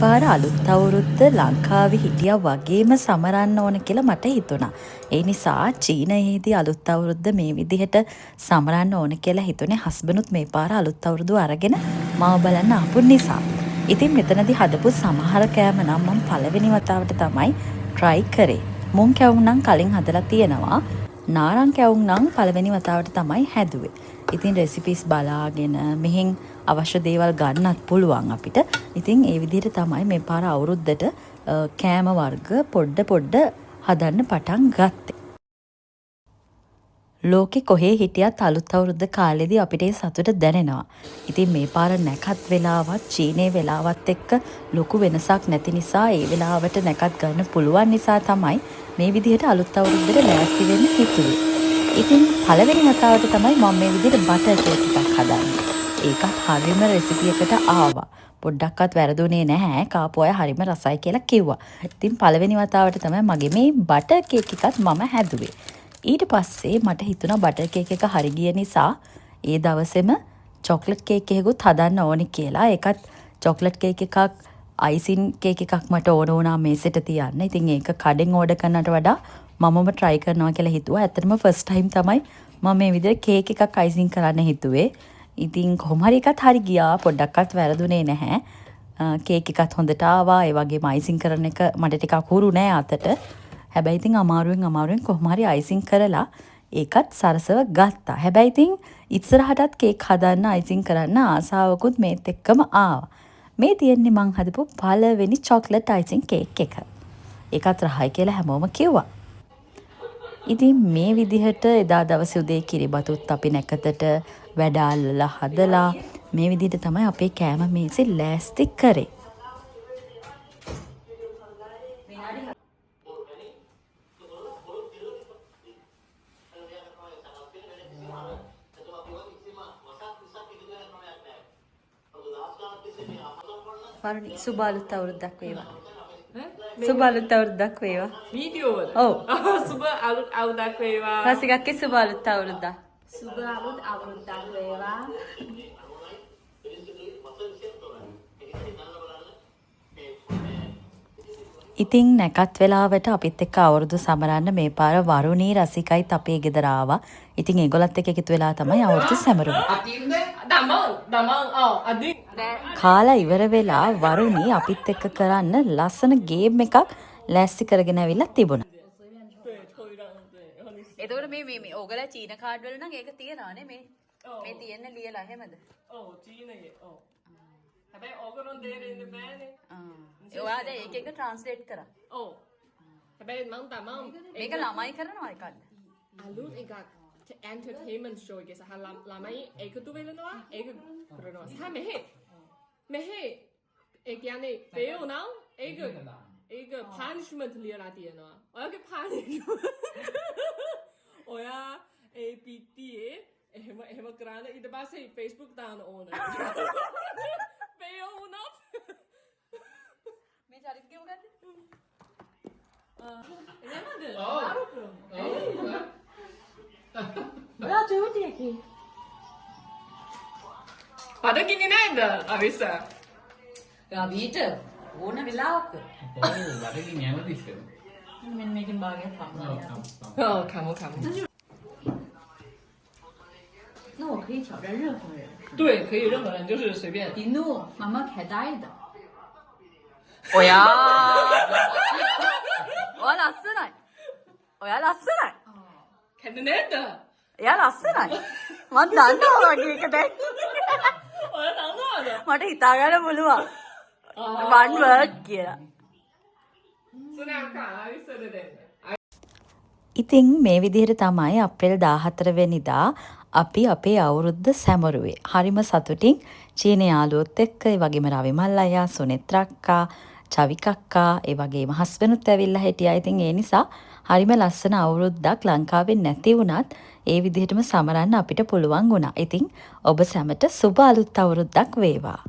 පාර අලුත් අවුරුද්ද ලංකාවේ හිටියා වගේම සමරන්න ඕන කියලා මට හිතුණා. ඒ නිසා චීනයේදී අලුත් අවුරුද්ද මේ විදිහට සමරන්න ඕන කියලා හිතුනේ හස්බන්ඩ්ුත් මේ පාර අලුත් අවුරුදු අරගෙන මාව බලන්න ආපු නිසා. ඉතින් මෙතනදී හදපු සමහර කෑම නම් මම පළවෙනි වතාවට තමයි try කරේ. මුං කැවුම් නම් කලින් හදලා තියෙනවා. නාරං කැවුම් නම් පළවෙනි වතාවට තමයි හැදුවේ. ඉතින් රෙසිපිස් බලාගෙන මෙහෙන් අවශ්‍ය දේවල් ගන්නත් පුළුවන් අපිට. ඉතින් ඒ විදිහට තමයි මේ පාර අවුරුද්දට කෑම වර්ග පොඩ හදන්න පටන් ගත්තේ. ලෝකෙ කොහේ හිටියත් අලුත් අවුරුද්ද කාලෙදී අපිට ඒ සතුට දැනෙනවා. ඉතින් මේ පාර නැකත් වෙලාවත් චීනේ වෙලාවත් එක්ක ලොකු වෙනසක් නැති නිසා ඒ වෙලාවට නැකත් ගන්න පුළුවන් නිසා තමයි මේ විදිහට අලුත් අවුරුද්දට ලෑස්ති වෙන්න හිතුවේ. ඉතින් පළවෙනි වතාවට තමයි මම මේ විදිහට බටර් කේක් එකක් හදන්නේ. ඒකත් හරිම රෙසිපි එකට ආවා. පොඩ්ඩක්වත් වැරදුනේ නැහැ. කාපු අය හරිම රසයි කියලා කිව්වා. ඉතින් පළවෙනි වතාවට තමයි මගේ මේ බටර් කේක් එකත් මම හැදුවේ. ඊට පස්සේ මට හිතුණා බටර් කේක් එක හරි ගිය නිසා ඒ දවසේම චොක්ලට් කේක් එකකුත් හදන්න ඕනි කියලා. ඒකත් චොක්ලට් කේක් එකක් අයිසින් කේක් එකක් මට ඕන වුණා මේසෙට තියන්න. ඉතින් ඒක කඩෙන් ඕඩර් කරනවට වඩා මමම try කරනවා කියලා හිතුවා. ඇත්තටම first time තමයි මම මේ විදිහට කේක් එකක් අයිසින් කරන්න හිතුවේ. ඉතින් කොහොම හරි එකත් හරි ගියා. පොඩ්ඩක්වත් වැරදුනේ නැහැ. කේක් එකත් හොඳට ආවා. ඒ වගේම අයිසින් කරන එක මට ටිකක් හුරු නෑ අතට. හැබැයි ඉතින් අමාරුවෙන් කොහොම හරි අයිසින් කරලා ඒකත් සරසව ගත්තා. හැබැයි ඉතින් ඉස්සරහටත් කේක් හදන්න අයිසින් කරන්න ආසාවකුත් මේත් එක්කම ආවා. මේ තියෙන්නේ මං හදපු පළවෙනි චොක්ලට් අයිසින් කේක් එක. ඒකත් රහයි කියලා හැමෝම කිව්වා. ඉතින් මේ විදිහට එදා දවසේ උදේ කිරිබතුත් අපි නැකතට වැඩාල්ලලා හදලා මේ විදිහට තමයි අපේ කෑම මේසෙ ලෑස්ති කරේ. වරුණි සුබ අලුත් අවුරුද්දක් වේවා. සුබ අලුත් අවුරුද්දක් වේවා. වීඩියෝවල. ඔව්. සුබ අලුත් අවුරුද්දක් වේවා. රසිකක්ගේ සුබ අලුත් අවුරුද්දක්. සුබ අලුත් අවුරුද්දක් වේවා. ඉතින් නැකත් වෙලාවට අපිත් එක්ක අවුරුදු සමරන්න මේ පාර වරුණී රසිකයිත් අපේ ගෙදර ආවා. ඉතින් ඒගොල්ලත් එක්ක එකතු වෙලා තමයි අවුරුදු සැමරුවේ. කාලා ඉවර වෙලා වරුණී අපිත් එක්ක කරන්න ලස්සන ගේම් එකක් ලෑස්ති කරගෙන ඇවිල්ලා තිබුණා. එතකොට මේ ඕගලා චීන කාඩ් වල නම් ඒක තියනවානේ මේ තියෙන ලියලා එහෙමද? ඔව් චීනයේ. ඔව්. හැබැයි ඕගොල්ලෝ දෙන්නේ බෑනේ. ඔයාද ඒක එක ට්‍රාන්ස්ලේට් කරා. ඔව්. හැබැයි මම තමයි මේක ළමයි කරනවා එකක්ද? අලුත් එකක් entertainment show එකේ සහ ළමයි එකතු වෙනවා ඒක කරනවා. සහ මෙහෙ ඒ කියන්නේ fail නම් ඒක punishment ලියලා තියෙනවා. ඔයාගේ punishment ඔයා ඒ පිටියේ එහෙම කරාන ඊට පස්සේ Facebook දාන්න ඕන. fail වුණා. මේ චරිත ගේ මොකද්ද? ඔයා චූටි එකේ. පදකින්නේ නැද්ද අවිස? රවිට ඕන වෙලාවක. බඩගින්න හැමතිස්සෙම. මෙන්න මේකෙන් භාගයක් පම්මා. ඔව් කමු. 那我可以挑战任何人。对，可以任何人就是随便。 ඉන්නු මම කැදයිද? ඔයා ලස්සනයි. ඔයා ලස්සනයි. කැඩ නැද්ද? එයා ලස්සනයි. මම දන්නවා වගේ එක දැන්. ඔයා දන්නවද? මට හිතා ගන්න පුළුවන්. one word කියලා. සුනම්කා ආවිසද දෙන්න. ඉතින් මේ විදිහට තමයි අප්‍රේල් 14 වෙනිදා අපි අපේ අවුරුද්ද සැමරුවේ. හරිම සතුටින් චීන යාළුවොත් එක්ක ඒ වගේම රවිමල් අයියා, සුනිත්‍රා චවික අක්කා, ඒ වගේම හස්බන්ඩ්ුත් ඇවිල්ලා හිටියා. ඉතින් ඒ නිසා හරිම ලස්සන අවුරුද්දක් ලංකාවේ නැති වුණත් ඒ විදිහටම සමරන්න අපිට පුළුවන් වුණා. ඉතින් ඔබ සැමට සුබ අලුත් අවුරුද්දක් වේවා.